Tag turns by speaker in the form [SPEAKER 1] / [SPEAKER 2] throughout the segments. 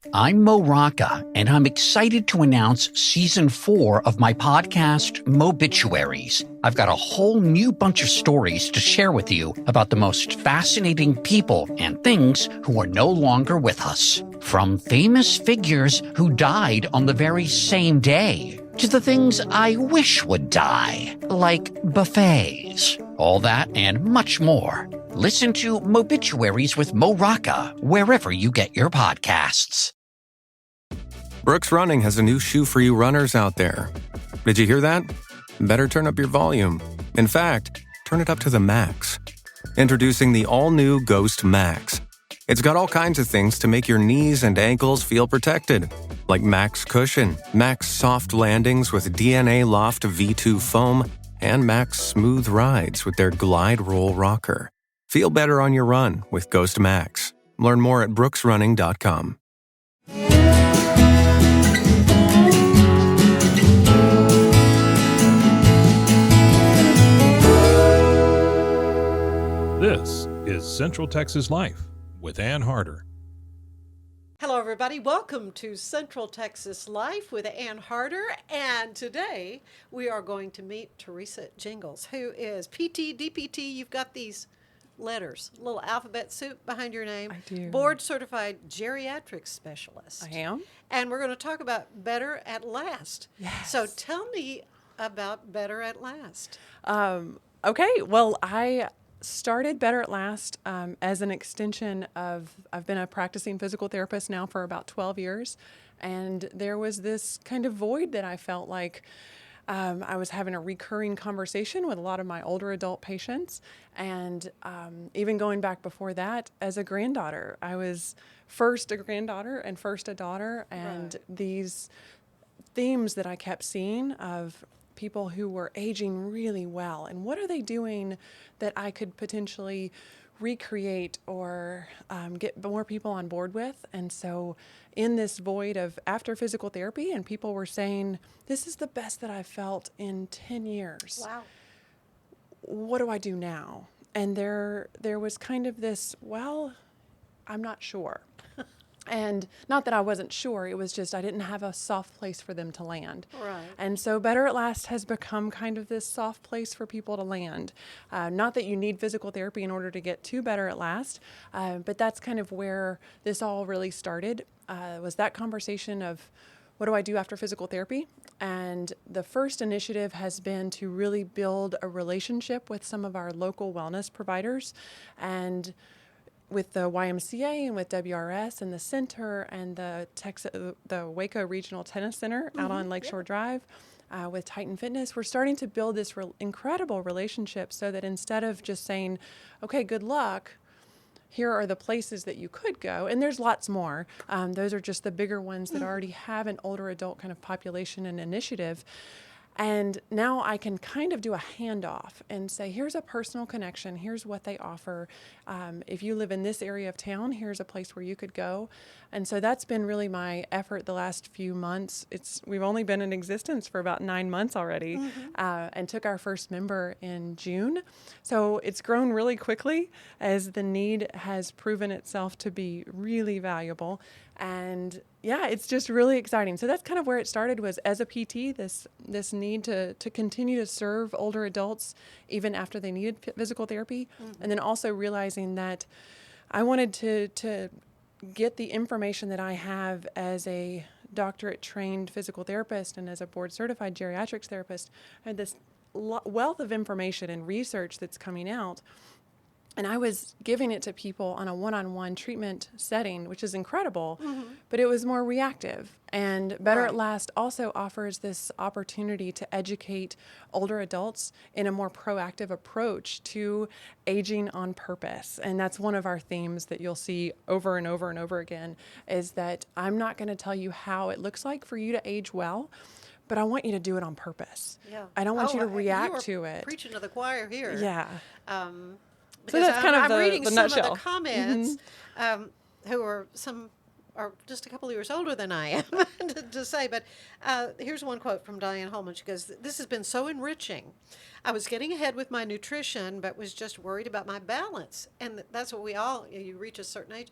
[SPEAKER 1] I'm Mo Rocca, and I'm excited to announce Season 4 of my podcast, Mobituaries. I've got a whole new bunch of stories to share with you about the most fascinating people and things who are no longer with us. From famous figures who died on the very same day, to the things I wish would die, like buffets. All that and much more. Listen to Mobituaries with Mo Rocca wherever you get your podcasts.
[SPEAKER 2] Brooks Running has a new shoe for you runners out there. Did you hear that? Better turn up your volume. In fact, turn it up to the max. Introducing the all-new Ghost Max. It's got all kinds of things to make your knees and ankles feel protected, like Max Cushion, Max Soft Landings with DNA Loft V2 foam, and Max Smooth Rides with their Glide Roll Rocker. Feel better on your run with Ghost Max. Learn more at brooksrunning.com.
[SPEAKER 3] This is Central Texas Life with Ann Harder.
[SPEAKER 4] Hello, everybody. Welcome to Central Texas Life with Ann Harder. And today we are going to meet Teresa Gingles, who is PT, DPT. You've got these letters, little alphabet soup behind your name.
[SPEAKER 5] I do.
[SPEAKER 4] Board certified geriatrics specialist.
[SPEAKER 5] I am.
[SPEAKER 4] And we're going to talk about Better at Last.
[SPEAKER 5] Yes.
[SPEAKER 4] So tell me about Better at Last.
[SPEAKER 5] Okay. Well, I started Better at Last as an extension of, I've been a practicing physical therapist now for about 12 years. And there was this kind of void that I felt like I was having a recurring conversation with a lot of my older adult patients. And even going back before that, as a granddaughter, I was first a granddaughter and first a daughter. And these themes that I kept seeing of people who were aging really well, and what are they doing that I could potentially recreate or get more people on board with. And so in this void of after physical therapy, and people were saying, this is the best that I've felt in 10 years.
[SPEAKER 4] Wow.
[SPEAKER 5] What do I do now? And there was kind of this, well, I'm not sure. And not that I wasn't sure, it was just I didn't have a soft place for them to land.
[SPEAKER 4] Right.
[SPEAKER 5] And so Better at Last has become kind of this soft place for people to land. Not that you need physical therapy in order to get to Better at Last, but that's kind of where this all really started, was that conversation of what do I do after physical therapy? And the first initiative has been to really build a relationship with some of our local wellness providers, and with the YMCA and with WRS and the center and the Waco Regional Tennis Center out on Lakeshore Drive with Titan Fitness, we're starting to build this incredible relationship so that instead of just saying, okay, good luck, here are the places that you could go, and there's lots more. Those are just the bigger ones that already have an older adult kind of population and initiative. And now I can kind of do a handoff and say, here's a personal connection. Here's what they offer. If you live in this area of town, here's a place where you could go. And so that's been really my effort the last few months. We've only been in existence for about 9 months already, and took our first member in June. So it's grown really quickly as the need has proven itself to be really valuable. And yeah, it's just really exciting. So that's kind of where it started, was as a PT, this need to continue to serve older adults even after they needed physical therapy. And then also realizing that I wanted to get the information that I have as a doctorate trained physical therapist and as a board certified geriatrics therapist. I had this wealth of information and research that's coming out. And I was giving it to people on a one-on-one treatment setting, which is incredible, but it was more reactive. And Better at Last also offers this opportunity to educate older adults in a more proactive approach to aging on purpose. And that's one of our themes that you'll see over and over and over again, is that I'm not going to tell you how it looks like for you to age well, but I want you to do it on purpose.
[SPEAKER 4] Yeah.
[SPEAKER 5] I don't want you to react to it.
[SPEAKER 4] Preaching to the choir here.
[SPEAKER 5] Yeah.
[SPEAKER 4] Because
[SPEAKER 5] so that's kind of
[SPEAKER 4] I'm reading
[SPEAKER 5] the
[SPEAKER 4] some
[SPEAKER 5] nutshell.
[SPEAKER 4] of the comments, who are just a couple of years older than I am to say, but here's one quote from Diane Holman. She goes, "This has been so enriching. I was getting ahead with my nutrition, but was just worried about my balance." And that's what you reach a certain age,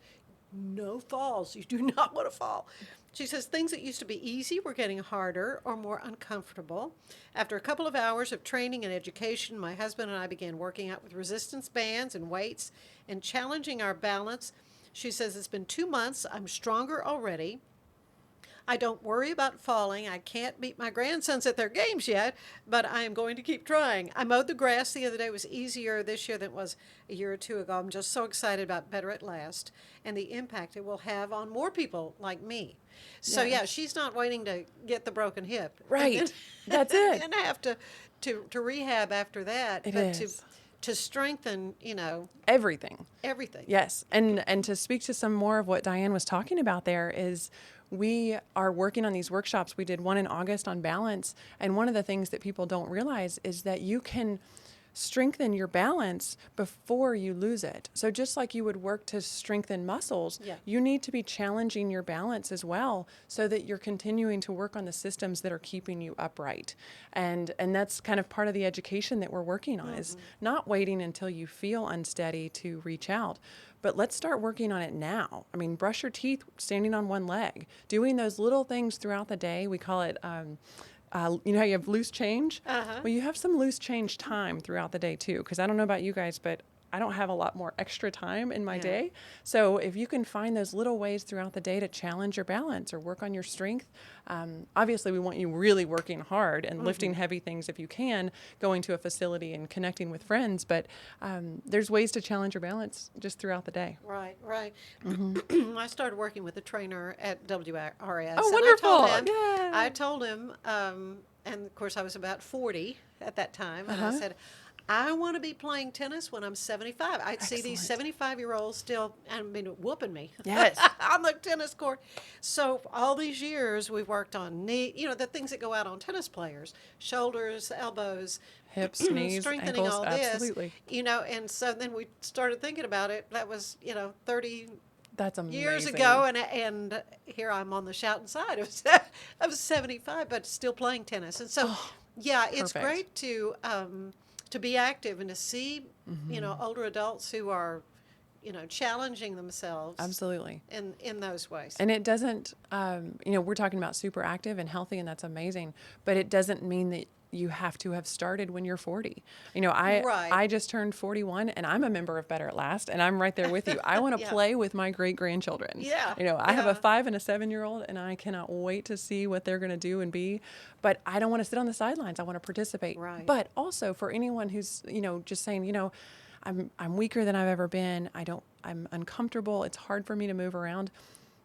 [SPEAKER 4] no falls. You do not want to fall. She says things that used to be easy were getting harder or more uncomfortable. After a couple of hours of training and education, my husband and I began working out with resistance bands and weights and challenging our balance. She says it's been 2 months. I'm stronger already. I don't worry about falling. I can't beat my grandsons at their games yet, but I am going to keep trying. I mowed the grass the other day. It was easier this year than it was a year or two ago. I'm just so excited about Better at Last and the impact it will have on more people like me. So, yeah, she's not waiting to get the broken hip.
[SPEAKER 5] Right. That's it.
[SPEAKER 4] And have to rehab after that.
[SPEAKER 5] It
[SPEAKER 4] but
[SPEAKER 5] is.
[SPEAKER 4] To strengthen,
[SPEAKER 5] Everything.
[SPEAKER 4] everything.
[SPEAKER 5] Yes. And to speak to some more of what Diane was talking about there is we are working on these workshops. We did one in August on balance. And one of the things that people don't realize is that you can strengthen your balance before you lose it. So just like you would work to strengthen muscles, you need to be challenging your balance as well so that you're continuing to work on the systems that are keeping you upright. And that's kind of part of the education that we're working on is not waiting until you feel unsteady to reach out. But let's start working on it now. I mean, brush your teeth standing on one leg, doing those little things throughout the day. We call it you know how you have loose change? Well, you have some loose change time throughout the day too, because I don't know about you guys, but I don't have a lot more extra time in my day. So if you can find those little ways throughout the day to challenge your balance or work on your strength, obviously we want you really working hard and lifting heavy things if you can, going to a facility and connecting with friends. But there's ways to challenge your balance just throughout the day.
[SPEAKER 4] Right. I started working with a trainer at WRS.
[SPEAKER 5] Oh, wonderful.
[SPEAKER 4] I told him, and of course I was about 40 at that time, and I said, I want to be playing tennis when I'm 75. I'd see these 75-year-olds still, whooping me on the tennis court. So all these years we've worked on knee, the things that go out on tennis players, shoulders, elbows,
[SPEAKER 5] hips, knees,
[SPEAKER 4] strengthening
[SPEAKER 5] ankles,
[SPEAKER 4] all this.
[SPEAKER 5] absolutely.
[SPEAKER 4] And so then we started thinking about it. That was, 30
[SPEAKER 5] That's amazing.
[SPEAKER 4] years ago, and here I'm on the shouting side of 75, but still playing tennis. And so, it's
[SPEAKER 5] perfect.
[SPEAKER 4] great to be active and to see, older adults who are, challenging themselves.
[SPEAKER 5] Absolutely.
[SPEAKER 4] In those ways.
[SPEAKER 5] And it doesn't, we're talking about super active and healthy, and that's amazing, but it doesn't mean that you have to have started when you're 40. I just turned 41 and I'm a member of Better at Last, and I'm right there with you. I want to play with my great grandchildren. I have a 5 and a 7-year-old, and I cannot wait to see what they're going to do and be, but I don't want to sit on the sidelines. I want to participate.
[SPEAKER 4] Right.
[SPEAKER 5] But also for anyone who's, just saying, I'm weaker than I've ever been. I'm uncomfortable. It's hard for me to move around.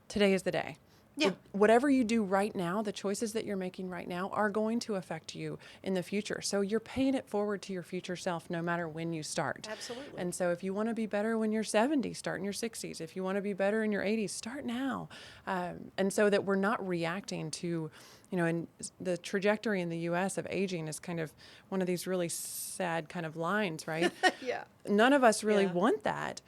[SPEAKER 5] Today is the day.
[SPEAKER 4] Yeah.
[SPEAKER 5] Whatever you do right now, the choices that you're making right now are going to affect you in the future. So you're paying it forward to your future self no matter when you start.
[SPEAKER 4] Absolutely.
[SPEAKER 5] And so if you want to be better when you're 70, start in your 60s. If you want to be better in your 80s, start now. And so that we're not reacting to, and the trajectory in the U.S. of aging is kind of one of these really sad kind of lines, right? None of us really want that.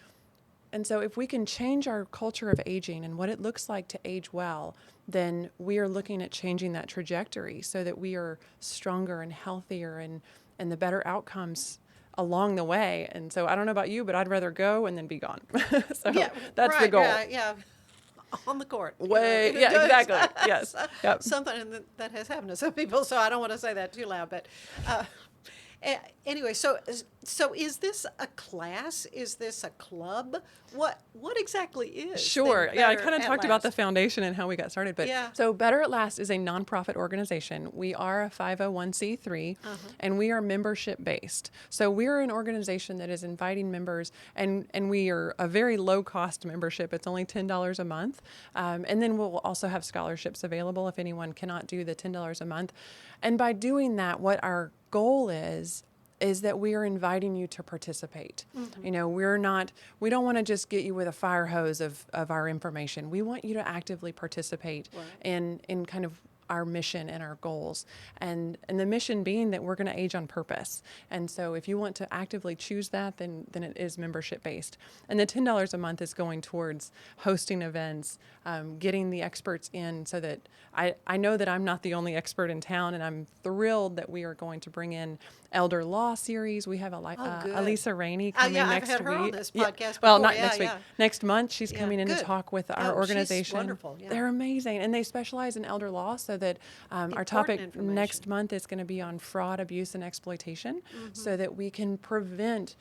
[SPEAKER 5] And so if we can change our culture of aging and what it looks like to age well, then we are looking at changing that trajectory so that we are stronger and healthier and the better outcomes along the way. And so I don't know about you, but I'd rather go and then be gone. So that's the goal.
[SPEAKER 4] Yeah. On the court.
[SPEAKER 5] Exactly. Yes. Yep.
[SPEAKER 4] Something that has happened to some people, so I don't want to say that too loud, but anyway, so is this a class? Is this a club? What exactly is?
[SPEAKER 5] Sure. I kind of talked about the
[SPEAKER 4] Last?
[SPEAKER 5] foundation and how we got started. But so Better at Last is a nonprofit organization. We are a 501c3, and we are membership based. So we're an organization that is inviting members, and we are a very low cost membership. It's only $10 a month, and then we'll also have scholarships available if anyone cannot do the $10 a month. And by doing that, what our goal is that we are inviting you to participate. We don't want to just get you with a fire hose of our information. We want you to actively participate in kind of our mission and our goals, and the mission being that we're going to age on purpose. And so if you want to actively choose that, then it is membership based. And the $10 a month is going towards hosting events, getting the experts in, so that I know that I'm not the only expert in town, and I'm thrilled that we are going to bring in elder law series. We have Elisa Rainey coming next
[SPEAKER 4] I've had her
[SPEAKER 5] week.
[SPEAKER 4] on this podcast
[SPEAKER 5] Well,
[SPEAKER 4] before.
[SPEAKER 5] not next week. Next month, she's
[SPEAKER 4] Yeah,
[SPEAKER 5] coming in to
[SPEAKER 4] good.
[SPEAKER 5] talk with our
[SPEAKER 4] Oh, she's
[SPEAKER 5] organization.
[SPEAKER 4] wonderful, yeah.
[SPEAKER 5] They're amazing, and they specialize in elder law. So that our topic
[SPEAKER 4] information.
[SPEAKER 5] next month is going to be on fraud, abuse, and exploitation, so that we can prevent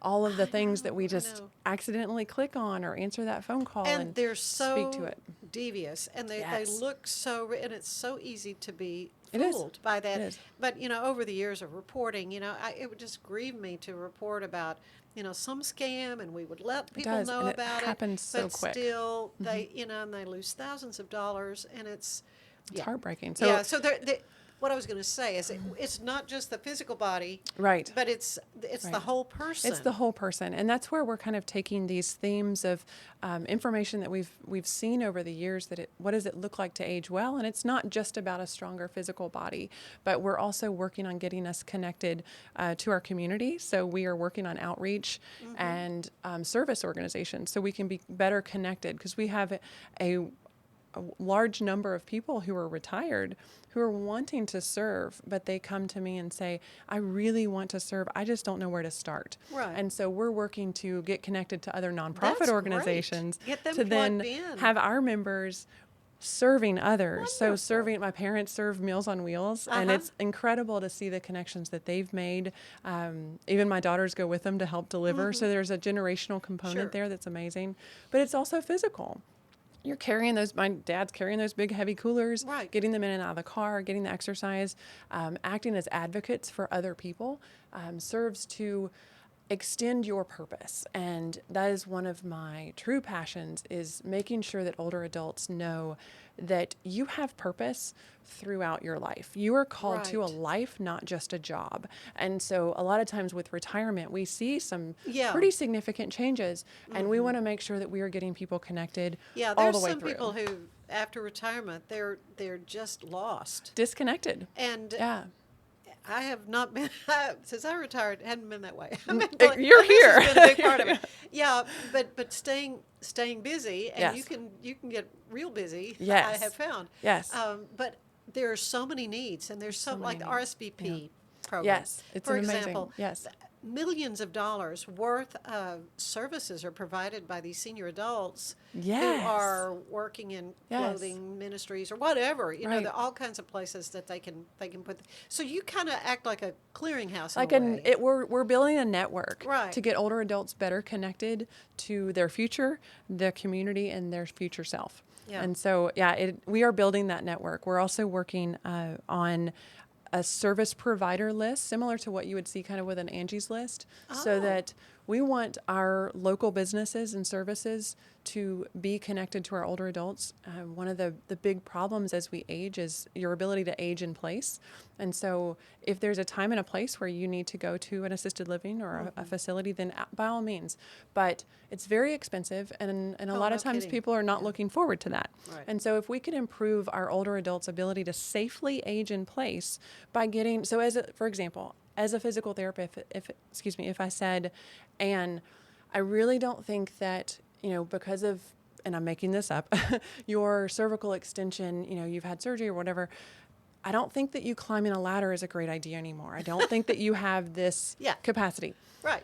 [SPEAKER 5] all of the things that we just accidentally click on or answer that phone call and
[SPEAKER 4] they're so
[SPEAKER 5] speak to it.
[SPEAKER 4] devious, and they
[SPEAKER 5] Yes.
[SPEAKER 4] look so, and it's so easy to be
[SPEAKER 5] It is.
[SPEAKER 4] fooled by that.
[SPEAKER 5] It is.
[SPEAKER 4] But over the years of reporting, it would just grieve me to report about some scam, and we would let people
[SPEAKER 5] does,
[SPEAKER 4] know
[SPEAKER 5] and it
[SPEAKER 4] about it.
[SPEAKER 5] happens so
[SPEAKER 4] but
[SPEAKER 5] quick.
[SPEAKER 4] still, they and they lose thousands of dollars, and it's
[SPEAKER 5] heartbreaking.
[SPEAKER 4] So what I was going to say is it's not just the physical body,
[SPEAKER 5] Right.
[SPEAKER 4] But it's the whole person.
[SPEAKER 5] It's the whole person, and that's where we're kind of taking these themes of information that we've seen over the years. What does it look like to age well? And it's not just about a stronger physical body, but we're also working on getting us connected to our community. So we are working on outreach and service organizations, so we can be better connected, because we have a large number of people who are retired who are wanting to serve, but they come to me and say, I really want to serve, I just don't know where to start.
[SPEAKER 4] Right.
[SPEAKER 5] And so we're working to get connected to other nonprofit
[SPEAKER 4] That's
[SPEAKER 5] organizations
[SPEAKER 4] great. Get them
[SPEAKER 5] to then
[SPEAKER 4] plugged in.
[SPEAKER 5] have our members serving others.
[SPEAKER 4] Wonderful.
[SPEAKER 5] So my parents serve Meals on Wheels, and it's incredible to see the connections that they've made. Even my daughters go with them to help deliver. So there's a generational component there that's amazing, but it's also physical. You're carrying my dad's carrying those big heavy coolers,
[SPEAKER 4] Right.
[SPEAKER 5] getting them in and out of the car, getting the exercise, acting as advocates for other people, serves to extend your purpose. And that is one of my true passions, is making sure that older adults know that you have purpose throughout your life. You are called to a
[SPEAKER 4] Right.
[SPEAKER 5] life, not just a job. And so a lot of times with retirement, we see some
[SPEAKER 4] Yeah.
[SPEAKER 5] pretty significant changes, and we want to make sure that we are getting people connected
[SPEAKER 4] Yeah,
[SPEAKER 5] all
[SPEAKER 4] there's
[SPEAKER 5] the way
[SPEAKER 4] some
[SPEAKER 5] through.
[SPEAKER 4] people who, after retirement, they're just lost.
[SPEAKER 5] Disconnected.
[SPEAKER 4] And
[SPEAKER 5] Yeah.
[SPEAKER 4] I have not been since I retired. Hadn't been that way.
[SPEAKER 5] You're
[SPEAKER 4] this
[SPEAKER 5] here.
[SPEAKER 4] has been a big part of it. Yeah, but staying busy, and
[SPEAKER 5] Yes.
[SPEAKER 4] you can get real busy.
[SPEAKER 5] Yes.
[SPEAKER 4] I have found.
[SPEAKER 5] Yes.
[SPEAKER 4] But there are so many needs, and there's so
[SPEAKER 5] many
[SPEAKER 4] like the
[SPEAKER 5] needs.
[SPEAKER 4] RSVP program.
[SPEAKER 5] Yes, it's
[SPEAKER 4] for
[SPEAKER 5] amazing.
[SPEAKER 4] example.
[SPEAKER 5] Yes.
[SPEAKER 4] Millions of dollars worth of services are provided by these senior adults
[SPEAKER 5] Yes.
[SPEAKER 4] who are working in
[SPEAKER 5] Yes.
[SPEAKER 4] clothing ministries or whatever. There
[SPEAKER 5] Right.
[SPEAKER 4] are all kinds of places that they can put. So you kind of act like a clearinghouse.
[SPEAKER 5] Like
[SPEAKER 4] in a way.
[SPEAKER 5] we're building a network
[SPEAKER 4] Right.
[SPEAKER 5] to get older adults better connected to their future, their community, and their future self.
[SPEAKER 4] Yeah.
[SPEAKER 5] And so, we are building that network. We're also working on a service provider list, similar to what you would see kind of with an Angie's List, so that we want our local businesses and services to be connected to our older adults. One of the big problems as we age is your ability to age in place. And so if there's a time and a place where you need to go to an assisted living or a facility, then by all means. But it's very expensive, and a lot of
[SPEAKER 4] no
[SPEAKER 5] times
[SPEAKER 4] kidding.
[SPEAKER 5] people are not looking forward to that.
[SPEAKER 4] Right.
[SPEAKER 5] And so if we can improve our older adults' ability to safely age in place by getting, for example, as a physical therapist, if I said, Anne, I really don't think that, because of, and I'm making this up, your cervical extension, you've had surgery or whatever, I don't think that you climbing a ladder is a great idea anymore. I don't think that you have this
[SPEAKER 4] Yeah.
[SPEAKER 5] capacity.
[SPEAKER 4] Right.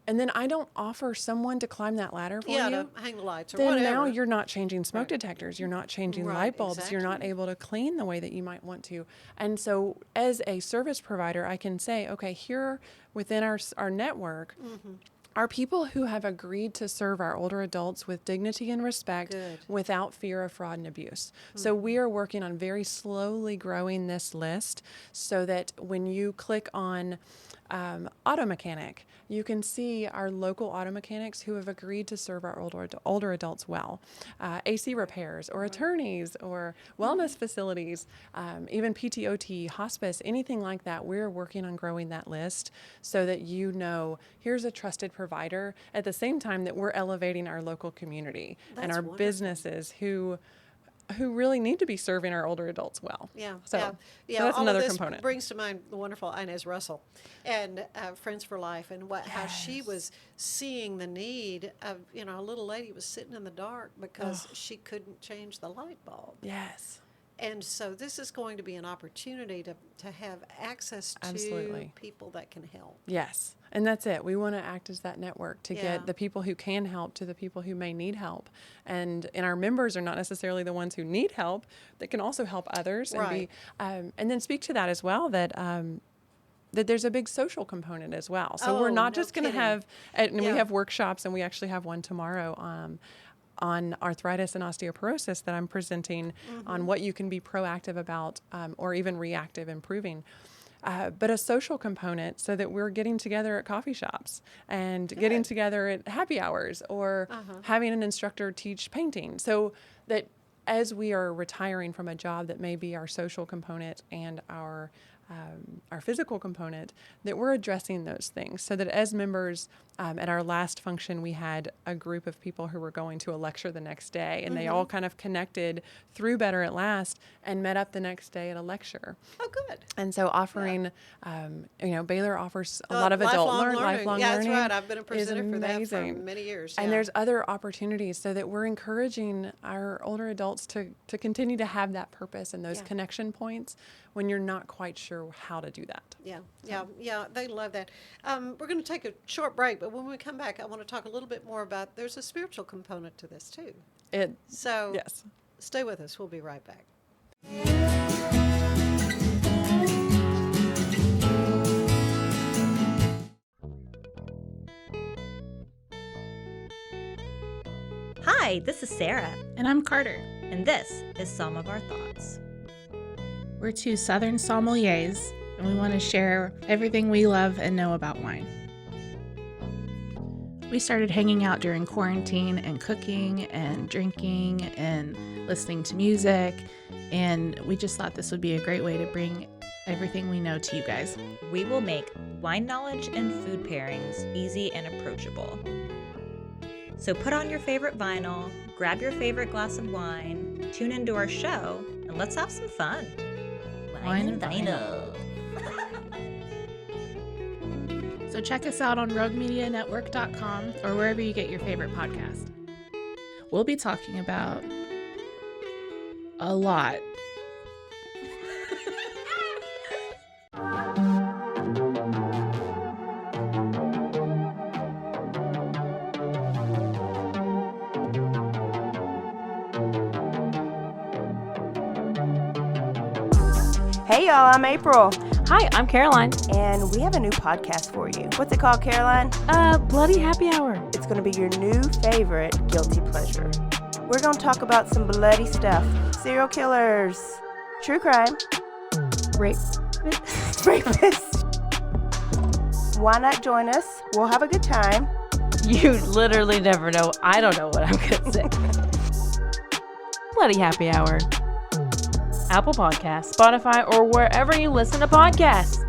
[SPEAKER 5] And then I don't offer someone to climb that ladder for
[SPEAKER 4] Yeah,
[SPEAKER 5] you.
[SPEAKER 4] to hang the lights or
[SPEAKER 5] Then
[SPEAKER 4] whatever.
[SPEAKER 5] now you're not changing smoke
[SPEAKER 4] Right.
[SPEAKER 5] detectors. You're not changing
[SPEAKER 4] Right,
[SPEAKER 5] light bulbs. You're not
[SPEAKER 4] exactly.
[SPEAKER 5] able to clean the way that you might want to. And so as a service provider, I can say, okay, here within our network are people who have agreed to serve our older adults with dignity and respect
[SPEAKER 4] Good.
[SPEAKER 5] without fear of fraud and abuse. So we are working on very slowly growing this list so that when you click on auto mechanic, you can see our local auto mechanics who have agreed to serve our older adults well. AC repairs or attorneys or wellness facilities, even PTOT, hospice, anything like that. We're working on growing that list so that here's a trusted provider at the same time that we're elevating our local community and
[SPEAKER 4] That's
[SPEAKER 5] our
[SPEAKER 4] wonderful.
[SPEAKER 5] businesses who who really need to be serving our older adults well.
[SPEAKER 4] Yeah,
[SPEAKER 5] So,
[SPEAKER 4] yeah, yeah.
[SPEAKER 5] so that's
[SPEAKER 4] all
[SPEAKER 5] another
[SPEAKER 4] of this
[SPEAKER 5] component.
[SPEAKER 4] brings to mind the wonderful Inez Russell and Friends for Life, and how she was seeing the need of, a little lady was sitting in the dark because she couldn't change the light bulb.
[SPEAKER 5] Yes.
[SPEAKER 4] And so this is going to be an opportunity to have access to
[SPEAKER 5] Absolutely.
[SPEAKER 4] people that can help.
[SPEAKER 5] Yes. And that's it. We want to act as that network to
[SPEAKER 4] Yeah.
[SPEAKER 5] get the people who can help to the people who may need help. And our members are not necessarily the ones who need help, that can also help others.
[SPEAKER 4] Right.
[SPEAKER 5] And then speak to that as well, that there's a big social component as well. So we're not
[SPEAKER 4] no
[SPEAKER 5] just going to
[SPEAKER 4] kidding.
[SPEAKER 5] have, and we
[SPEAKER 4] Yeah.
[SPEAKER 5] have workshops, and we actually have one tomorrow on arthritis and osteoporosis that I'm presenting on what you can be proactive about or even reactive improving. But a social component, so that we're getting together at coffee shops and getting together at happy hours, or having an instructor teach painting. So that as we are retiring from a job that may be our social component and our physical component, that we're addressing those things, so that as members, at our last function, we had a group of people who were going to a lecture the next day, and they all kind of connected through Better at Last and met up the next day at a lecture.
[SPEAKER 4] Oh, good.
[SPEAKER 5] And so offering, Baylor offers a lot of adult lifelong
[SPEAKER 4] Yeah,
[SPEAKER 5] learning.
[SPEAKER 4] that's right. I've been a
[SPEAKER 5] is
[SPEAKER 4] presenter for that for
[SPEAKER 5] amazing.
[SPEAKER 4] many years.
[SPEAKER 5] And
[SPEAKER 4] yeah.
[SPEAKER 5] there's other opportunities, so that we're encouraging our older adults to continue to have that purpose and those connection points when you're not quite sure how to do that.
[SPEAKER 4] Yeah, they love that. We're going to take a short break, but when we come back, I want to talk a little bit more about, there's a spiritual component to this too. So
[SPEAKER 5] Yes.
[SPEAKER 4] stay with us. We'll be right back.
[SPEAKER 6] Hi, this is Sarah,
[SPEAKER 7] And I'm Carter.
[SPEAKER 6] and this is Some of Our Thoughts.
[SPEAKER 7] We're two Southern sommeliers, and we want to share everything we love and know about wine. We started hanging out during quarantine and cooking and drinking and listening to music, and we just thought this would be a great way to bring everything we know to you guys.
[SPEAKER 6] We will make wine knowledge and food pairings easy and approachable. So put on your favorite vinyl, grab your favorite glass of wine, tune into our show, and let's have some fun.
[SPEAKER 7] Wine and vinyl. So check us out on roguemedianetwork.com or wherever you get your favorite podcast. We'll be talking about a lot.
[SPEAKER 8] Hey y'all, I'm April,
[SPEAKER 9] Hi, I'm Caroline.
[SPEAKER 8] and we have a new podcast for you. What's it called, Caroline?
[SPEAKER 9] Bloody Happy Hour.
[SPEAKER 8] It's going to be your new favorite guilty pleasure. We're going to talk about some bloody stuff. Serial killers, true crime,
[SPEAKER 9] Rape.
[SPEAKER 8] rapists. Why not join us? We'll have a good time.
[SPEAKER 9] You literally never know. I don't know what I'm going to say. Bloody Happy Hour. Apple Podcasts, Spotify, or wherever you listen to podcasts.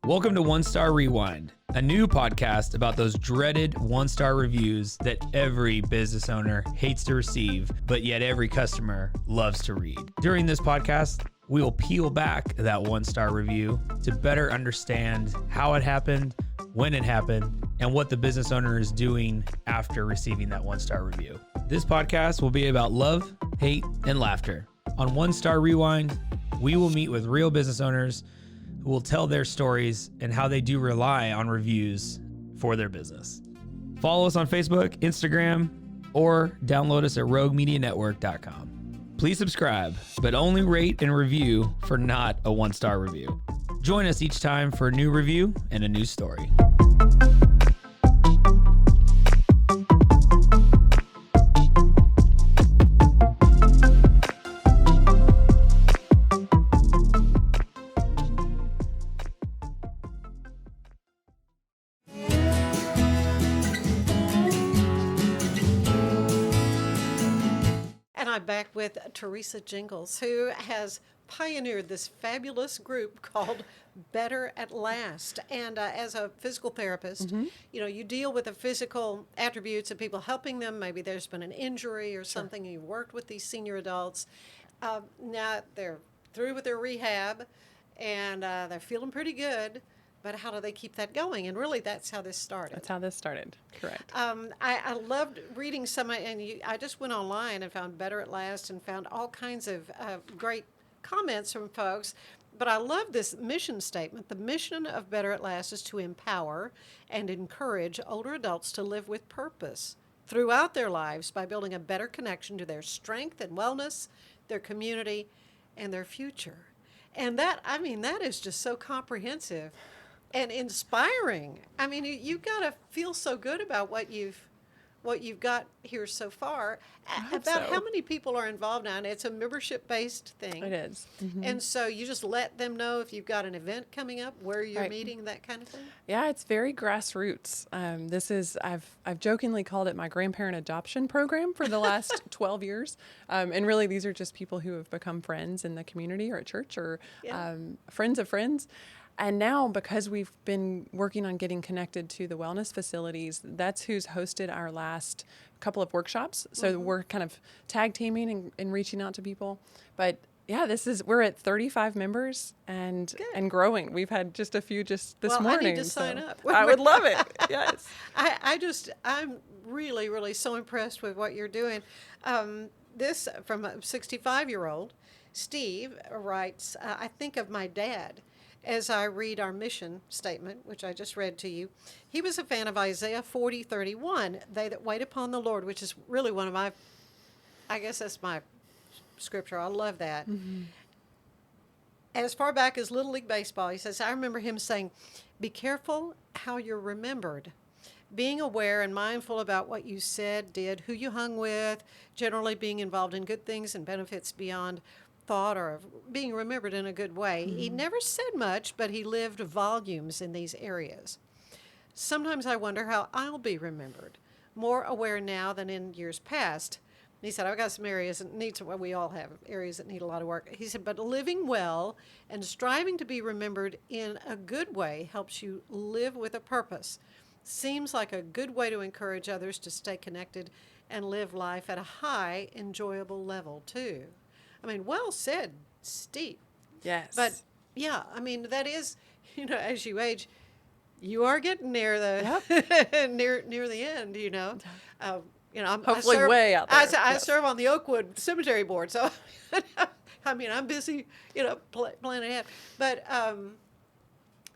[SPEAKER 10] Welcome to One Star Rewind, a new podcast about those dreaded one-star reviews that every business owner hates to receive, but yet every customer loves to read. During this podcast, we will peel back that one-star review to better understand how it happened, when it happened, and what the business owner is doing after receiving that one-star review. This podcast will be about love, hate, and laughter. On One Star Rewind, we will meet with real business owners who will tell their stories and how they do rely on reviews for their business. Follow us on Facebook, Instagram, or download us at roguemedianetwork.com. Please subscribe, but only rate and review for not a one-star review. Join us each time for a new review and a new story.
[SPEAKER 4] I'm back with Teresa Gingles, who has pioneered this fabulous group called Better at Last. And as a physical therapist, you know, you deal with the physical attributes of people, helping them. Maybe there's been an injury or something, and you've worked with these senior adults. Now they're through with their rehab, and they're feeling pretty good. But how do they keep that going? And really, that's how this started.
[SPEAKER 5] That's how this started. Correct.
[SPEAKER 4] I loved reading some, I just went online and found Better at Last and found all kinds of great comments from folks. But I love this mission statement. The mission of Better at Last is to empower and encourage older adults to live with purpose throughout their lives by building a better connection to their strength and wellness, their community, and their future. And that is just so comprehensive and inspiring. I mean, you got to feel so good about what you've got here so far. About how many people are involved now, and it's a membership-based thing.
[SPEAKER 5] It is.
[SPEAKER 4] And so you just let them know if you've got an event coming up, where you're meeting, that kind of thing.
[SPEAKER 5] Yeah, it's very grassroots. I've jokingly called it my grandparent adoption program for the last 12 years. And really, these are just people who have become friends in the community or at church or friends of friends. And now, because we've been working on getting connected to the wellness facilities, that's who's hosted our last couple of workshops. So we're kind of tag teaming and reaching out to people. But yeah, we're at 35 members and growing. We've had just a few just this morning.
[SPEAKER 4] I need to sign up.
[SPEAKER 5] I would love it. Yes.
[SPEAKER 4] I'm really, really so impressed with what you're doing. This from a 65-year-old, Steve writes, I think of my dad as I read our mission statement, which I just read to you. He was a fan of Isaiah 40:31, they that wait upon the Lord, which is really one of my, I guess that's my scripture. I love that. As far back as Little League Baseball, he says, I remember him saying, be careful how you're remembered. Being aware and mindful about what you said, did, who you hung with, generally being involved in good things and benefits beyond thought or of being remembered in a good way. He never said much, but he lived volumes in these areas. Sometimes I wonder how I'll be remembered, more aware now than in years past. He said, I've got some areas that need some, well, we all have areas that need a lot of work. He said, but living well and striving to be remembered in a good way helps you live with a purpose. Seems like a good way to encourage others to stay connected and live life at a high, enjoyable level, too. I mean, well said, Steve.
[SPEAKER 5] Yes.
[SPEAKER 4] But, yeah, I mean, that is, as you age, you are getting near the near the end, I'm
[SPEAKER 5] hopefully way out there.
[SPEAKER 4] I serve on the Oakwood Cemetery Board, so, I mean, I'm busy, planning ahead. But,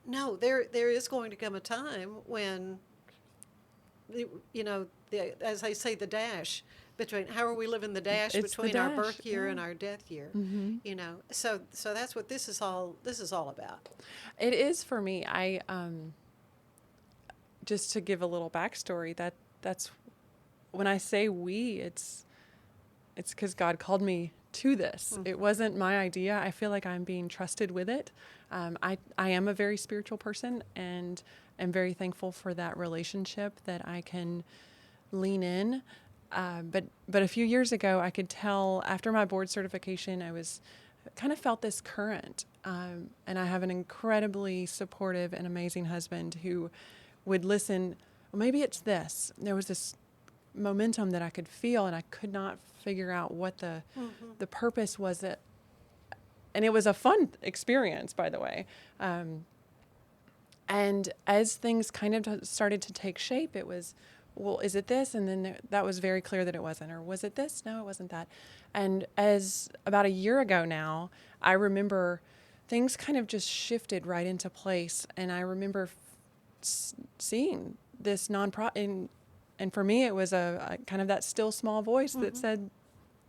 [SPEAKER 4] no, there is going to come a time when, as I say, the dash between how are we living the dash between our birth year and our death year, So that's what this is all about.
[SPEAKER 5] It is for me. I just to give a little backstory. That's when I say we, it's because God called me to this. It wasn't my idea. I feel like I'm being trusted with it. I am a very spiritual person, and am very thankful for that relationship that I can lean in. But a few years ago, I could tell after my board certification, I kind of felt this current. And I have an incredibly supportive and amazing husband who would listen. Well, maybe it's this. There was this momentum that I could feel, and I could not figure out what the purpose was. And it was a fun experience, by the way. And as things kind of started to take shape, it was, well, is it this? And then that was very clear that it wasn't. Or was it this? No, it wasn't that. And as about a year ago now, I remember things kind of just shifted right into place. And I remember seeing this nonprofit, and for me, it was a kind of that still small voice that said,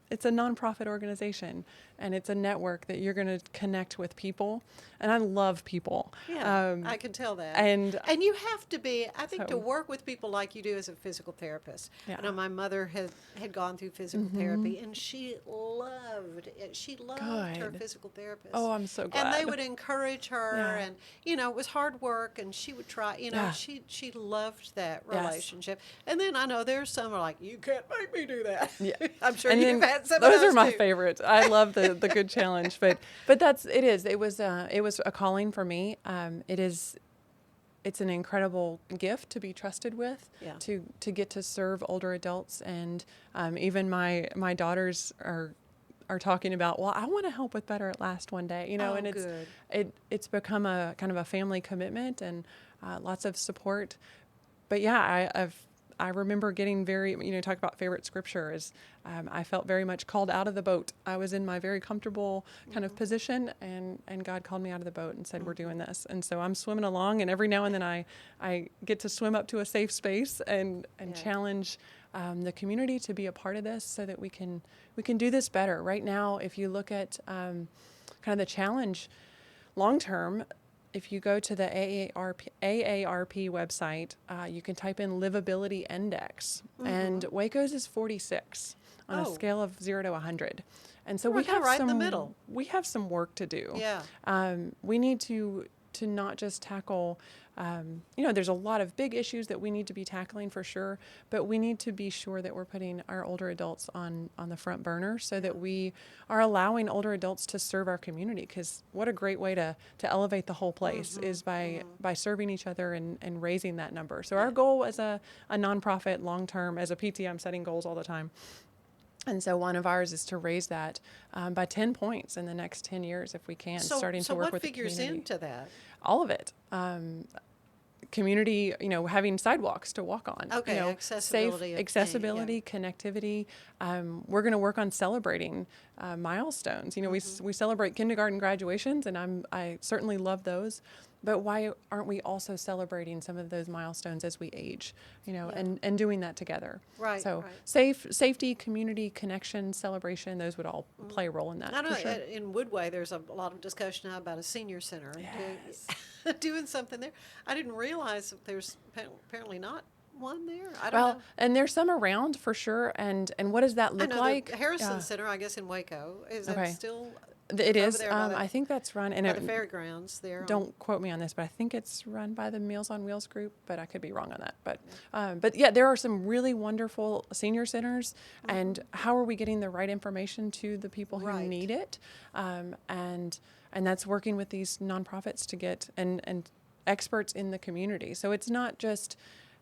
[SPEAKER 5] it's a nonprofit organization, and it's a network that you're going to connect with people. And I love people.
[SPEAKER 4] Yeah, I can tell that.
[SPEAKER 5] And
[SPEAKER 4] you have to be, I think, to work with people like you do as a physical therapist.
[SPEAKER 5] Yeah.
[SPEAKER 4] I know my mother had gone through physical therapy, and she loved it. She loved her physical therapist.
[SPEAKER 5] Oh, I'm so glad.
[SPEAKER 4] And they would encourage her, and, it was hard work, and she would try, she loved that relationship. And then I know there's some are like, you can't make me do that.
[SPEAKER 5] Yeah.
[SPEAKER 4] I'm sure
[SPEAKER 5] and
[SPEAKER 4] you've
[SPEAKER 5] then,
[SPEAKER 4] had
[SPEAKER 5] Those are my favorites. I love the good challenge, but it was a calling for me. It's an incredible gift to be trusted with, to get to serve older adults, and even my daughters are talking about, well, I want to help with Better at Last one day, and it's become a kind of a family commitment and lots of support. But yeah, I remember getting very, talk about favorite scripture is, I felt very much called out of the boat. I was in my very comfortable kind of position, and God called me out of the boat and said, we're doing this. And so I'm swimming along, and every now and then I get to swim up to a safe space and challenge the community to be a part of this so that we can do this better. Right now, if you look at kind of the challenge long term, if you go to the AARP website, you can type in livability index, and Waco's is 46 on a scale of 0 to 100. And so we have
[SPEAKER 4] in the middle.
[SPEAKER 5] We have some work to do.
[SPEAKER 4] Yeah.
[SPEAKER 5] We need to not just tackle, there's a lot of big issues that we need to be tackling for sure, but we need to be sure that we're putting our older adults on the front burner so that we are allowing older adults to serve our community, because what a great way to elevate the whole place is by serving each other and raising that number. So our goal as a nonprofit long-term, as a PT, I'm setting goals all the time. And so one of ours is to raise that by 10 points in the next 10 years if we can, starting to work with the community.
[SPEAKER 4] So what figures into that?
[SPEAKER 5] All of it. Community, having sidewalks to walk on.
[SPEAKER 4] Okay, accessibility.
[SPEAKER 5] Safe accessibility, connectivity. We're going to work on celebrating milestones. We celebrate kindergarten graduations, and I certainly love those. But why aren't we also celebrating some of those milestones as we age, and doing that together?
[SPEAKER 4] Right.
[SPEAKER 5] So
[SPEAKER 4] right.
[SPEAKER 5] Safety, community, connection, celebration, those would all play a role in that.
[SPEAKER 4] I know
[SPEAKER 5] for sure.
[SPEAKER 4] In Woodway, there's a lot of discussion now about a senior center.
[SPEAKER 5] Yes.
[SPEAKER 4] Doing something there. I didn't realize that there's apparently not one there. I don't know.
[SPEAKER 5] And there's some around for sure. And what does that look like?
[SPEAKER 4] The Harrison Center, I guess, in Waco. Is that still?
[SPEAKER 5] It is. I think that's run
[SPEAKER 4] by the fairgrounds there.
[SPEAKER 5] Don't quote me on this, but I think it's run by the Meals on Wheels group, but I could be wrong on that. But yeah, there are some really wonderful senior centers, and how are we getting the right information to the people who need it? And that's working with these nonprofits to get and experts in the community. So it's not just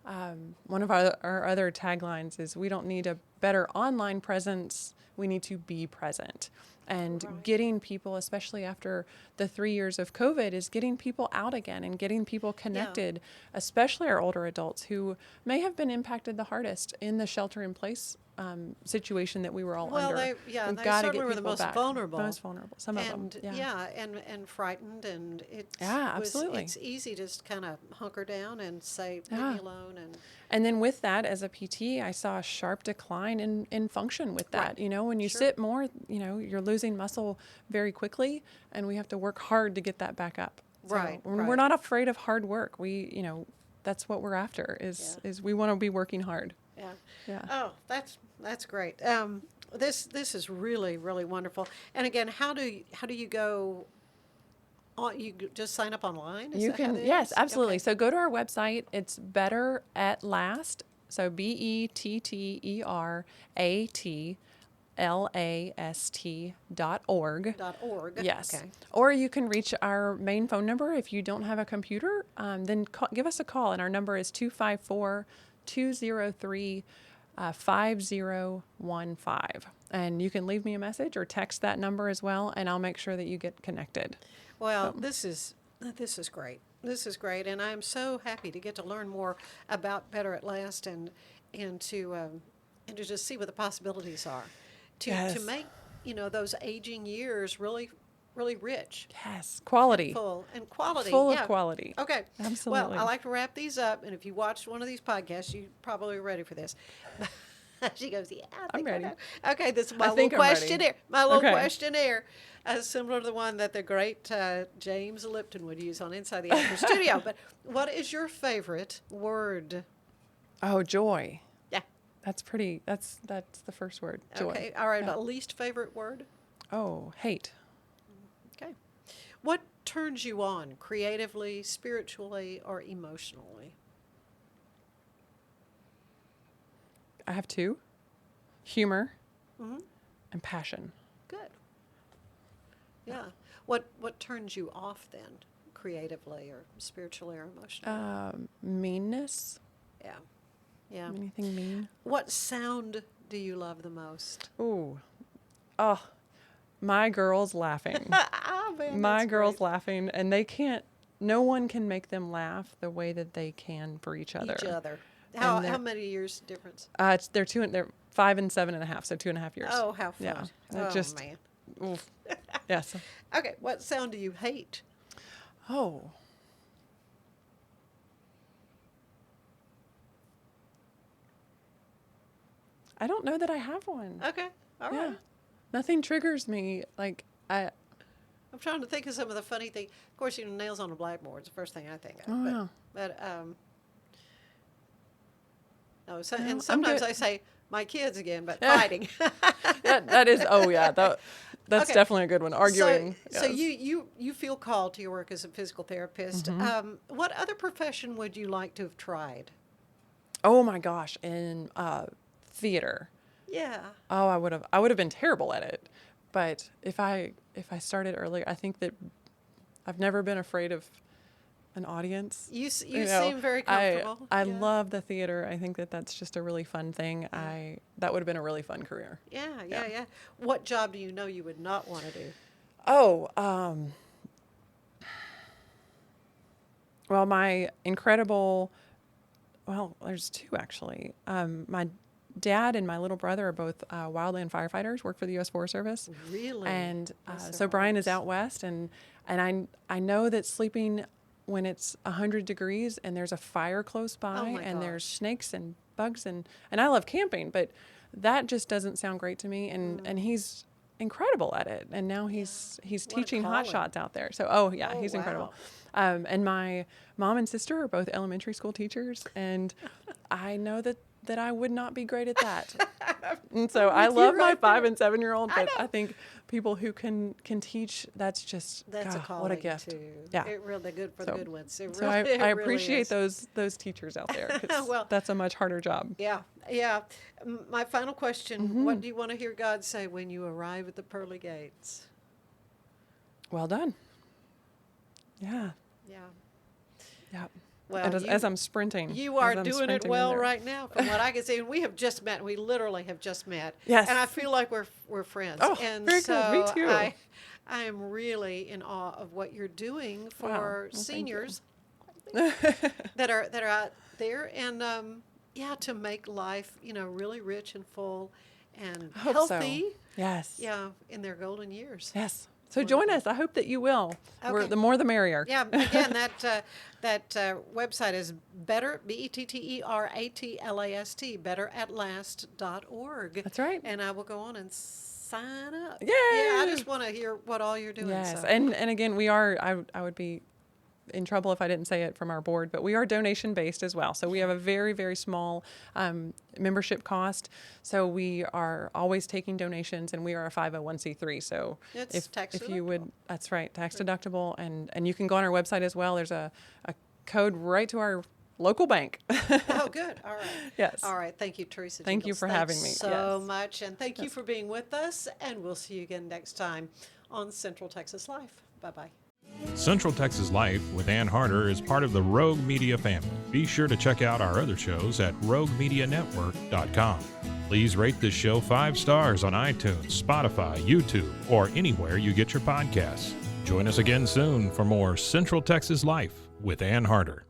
[SPEAKER 5] one of our other taglines is we don't need a better online presence. We need to be present. And getting people, especially after the 3 years of COVID, is getting people out again and getting people connected, especially our older adults who may have been impacted the hardest in the shelter-in-place situation that we were all under.
[SPEAKER 4] They certainly were the most vulnerable.
[SPEAKER 5] Some of them.
[SPEAKER 4] And frightened, and
[SPEAKER 5] absolutely.
[SPEAKER 4] It's easy to just kind of hunker down and say, leave me alone.
[SPEAKER 5] And then with that, as a PT, I saw a sharp decline in function with that. When you sit more, you're losing muscle very quickly, and we have to work hard to get that back up. So we're not afraid of hard work. That's what we're after is we want to be working hard. Yeah.
[SPEAKER 4] Oh, that's great. This is really, really wonderful. And again, how do you go? You just sign up online?
[SPEAKER 5] You can, yes, absolutely. Okay. So go to our website. It's Better at Last. So BETTERATLAST.org. Yes. Okay. Or you can reach our main phone number if you don't have a computer. Then give us a call, and our number is 254-203-5015. And you can leave me a message or text that number as well, and I'll make sure that you get connected.
[SPEAKER 4] Well, this is great. This is great, and I'm so happy to get to learn more about Better at Last and to just see what the possibilities are, to make those aging years really, really rich.
[SPEAKER 5] Yes, quality.
[SPEAKER 4] And full quality.
[SPEAKER 5] Full of quality.
[SPEAKER 4] Okay.
[SPEAKER 5] Absolutely.
[SPEAKER 4] Well, I like to wrap these up, and if you watched one of these podcasts, you probably are ready for this. She goes, yeah,
[SPEAKER 5] I'm ready.
[SPEAKER 4] Okay, this is my little questionnaire. My little questionnaire, similar to the one that the great James Lipton would use on Inside the Actors Studio. But what is your favorite word?
[SPEAKER 5] Oh, joy.
[SPEAKER 4] Yeah.
[SPEAKER 5] That's pretty. That's the first word. Joy.
[SPEAKER 4] Okay. All right. Least favorite word?
[SPEAKER 5] Oh, hate.
[SPEAKER 4] Okay. What turns you on creatively, spiritually, or emotionally?
[SPEAKER 5] I have two. Humor and passion.
[SPEAKER 4] Good. Yeah. What turns you off then, creatively or spiritually or emotionally?
[SPEAKER 5] Meanness.
[SPEAKER 4] Yeah. Yeah.
[SPEAKER 5] Anything mean?
[SPEAKER 4] What sound do you love the most?
[SPEAKER 5] Ooh. Oh, my girls laughing.
[SPEAKER 4] Man,
[SPEAKER 5] My
[SPEAKER 4] that's
[SPEAKER 5] girls
[SPEAKER 4] great.
[SPEAKER 5] laughing, and no one can make them laugh the way that they can for each other.
[SPEAKER 4] Each other.
[SPEAKER 5] And
[SPEAKER 4] How many years difference?
[SPEAKER 5] They're 5 and 7.5, so 2.5 years.
[SPEAKER 4] Oh, how fun.
[SPEAKER 5] Yeah.
[SPEAKER 4] Oh, man.
[SPEAKER 5] Oof. Yes.
[SPEAKER 4] Okay, what sound do you hate?
[SPEAKER 5] Oh. I don't know that I have one.
[SPEAKER 4] Okay, all
[SPEAKER 5] Yeah.
[SPEAKER 4] right.
[SPEAKER 5] Nothing triggers me. Like,
[SPEAKER 4] I'm trying to think of some of the funny things. Of course, nails on a blackboard is the first thing I think of.
[SPEAKER 5] Oh, yeah.
[SPEAKER 4] But no,
[SPEAKER 5] No,
[SPEAKER 4] and
[SPEAKER 5] I'm
[SPEAKER 4] sometimes
[SPEAKER 5] good.
[SPEAKER 4] I say my kids again, but
[SPEAKER 5] Yeah.
[SPEAKER 4] fighting.
[SPEAKER 5] that is, oh, yeah. That's
[SPEAKER 4] Okay.
[SPEAKER 5] definitely a good one. Arguing.
[SPEAKER 4] So
[SPEAKER 5] yes.
[SPEAKER 4] you feel called to your work as a physical therapist.
[SPEAKER 5] Mm-hmm.
[SPEAKER 4] What other profession would you like to have tried?
[SPEAKER 5] Oh, my gosh. In theater.
[SPEAKER 4] Yeah.
[SPEAKER 5] Oh, I would have been terrible at it. But if I started earlier, I think that I've never been afraid of an audience.
[SPEAKER 4] You
[SPEAKER 5] know,
[SPEAKER 4] seem very comfortable.
[SPEAKER 5] I
[SPEAKER 4] Yeah.
[SPEAKER 5] love the theater. I think that that's just a really fun thing. That would have been a really fun career.
[SPEAKER 4] Yeah. What job do you know you would not want to do?
[SPEAKER 5] Oh, well, there's two actually. My dad and my little brother are both wildland firefighters, work for the U.S. Forest Service.
[SPEAKER 4] Really?
[SPEAKER 5] And
[SPEAKER 4] Bless their
[SPEAKER 5] so Brian is
[SPEAKER 4] hearts.
[SPEAKER 5] out west, and I know that sleeping when it's 100 degrees and there's a fire close by
[SPEAKER 4] Oh my
[SPEAKER 5] and there's
[SPEAKER 4] gosh.
[SPEAKER 5] snakes and bugs and I love camping, but that just doesn't sound great to me. And he's incredible at it, and now he's
[SPEAKER 4] What a
[SPEAKER 5] teaching hot
[SPEAKER 4] calling.
[SPEAKER 5] shots out there. So he's incredible.
[SPEAKER 4] wow.
[SPEAKER 5] And my mom and sister are both elementary school teachers, and I know that I would not be great at that. And so I
[SPEAKER 4] with you
[SPEAKER 5] love my
[SPEAKER 4] right
[SPEAKER 5] 5
[SPEAKER 4] there.
[SPEAKER 5] and 7-year-old, but
[SPEAKER 4] know.
[SPEAKER 5] I think people who can teach, that's just
[SPEAKER 4] That's a
[SPEAKER 5] God,
[SPEAKER 4] calling
[SPEAKER 5] what a gift.
[SPEAKER 4] too.
[SPEAKER 5] Yeah.
[SPEAKER 4] It really good for the
[SPEAKER 5] So-
[SPEAKER 4] good ones. It
[SPEAKER 5] So
[SPEAKER 4] really, it
[SPEAKER 5] I
[SPEAKER 4] really
[SPEAKER 5] appreciate
[SPEAKER 4] is.
[SPEAKER 5] those teachers out there. 'Cause
[SPEAKER 4] Well-
[SPEAKER 5] that's a much harder job.
[SPEAKER 4] Yeah. My final question: What do you want to hear God say when you arrive at the pearly gates?
[SPEAKER 5] Well done. Yeah.
[SPEAKER 4] Yeah.
[SPEAKER 5] Yeah.
[SPEAKER 4] Well,
[SPEAKER 5] And as I'm sprinting.
[SPEAKER 4] You are
[SPEAKER 5] as I'm
[SPEAKER 4] doing it
[SPEAKER 5] sprinting in
[SPEAKER 4] well
[SPEAKER 5] there.
[SPEAKER 4] right now, from what I can see. And we have just met. We literally have just met.
[SPEAKER 5] Yes.
[SPEAKER 4] And I feel like we're friends.
[SPEAKER 5] Oh,
[SPEAKER 4] and
[SPEAKER 5] very
[SPEAKER 4] so
[SPEAKER 5] good. Me too.
[SPEAKER 4] I am really in awe of what you're doing for
[SPEAKER 5] Wow. Well, thank you.
[SPEAKER 4] seniors that are out there, and to make life really rich and full and
[SPEAKER 5] I hope so.
[SPEAKER 4] healthy.
[SPEAKER 5] Yes.
[SPEAKER 4] Yeah, in their golden years.
[SPEAKER 5] Yes. So join us. I hope that you will.
[SPEAKER 4] Okay.
[SPEAKER 5] The more the merrier.
[SPEAKER 4] Yeah, again, that website is better, BETTERATLAST, betteratLast.org.
[SPEAKER 5] That's right.
[SPEAKER 4] And I will go on and sign up.
[SPEAKER 5] Yay!
[SPEAKER 4] Yeah, I just want to hear what all you're doing.
[SPEAKER 5] Yes.
[SPEAKER 4] So.
[SPEAKER 5] And again, we are, I would be in trouble if I didn't say it from our board, but we are donation based as well. So we have a very, very small membership cost. So we are always taking donations, and we are a 501c3. So
[SPEAKER 4] It's tax
[SPEAKER 5] if you would,
[SPEAKER 4] deductible.
[SPEAKER 5] that's right, tax deductible. And you can go on our website as well. There's a code right to our local bank.
[SPEAKER 4] Oh, good. All right.
[SPEAKER 5] Yes.
[SPEAKER 4] All right. Thank you, Teresa.
[SPEAKER 5] Thank you
[SPEAKER 4] Gingles.
[SPEAKER 5] for
[SPEAKER 4] Thanks
[SPEAKER 5] having me.
[SPEAKER 4] so
[SPEAKER 5] Yes.
[SPEAKER 4] much. And thank you for being with us. And we'll see you again next time on Central Texas Life. Bye-bye.
[SPEAKER 3] Central Texas Life with Ann Harder is part of the Rogue Media family. Be sure to check out our other shows at roguemedianetwork.com. Please rate this show 5 stars on iTunes, Spotify, YouTube, or anywhere you get your podcasts. Join us again soon for more Central Texas Life with Ann Harder.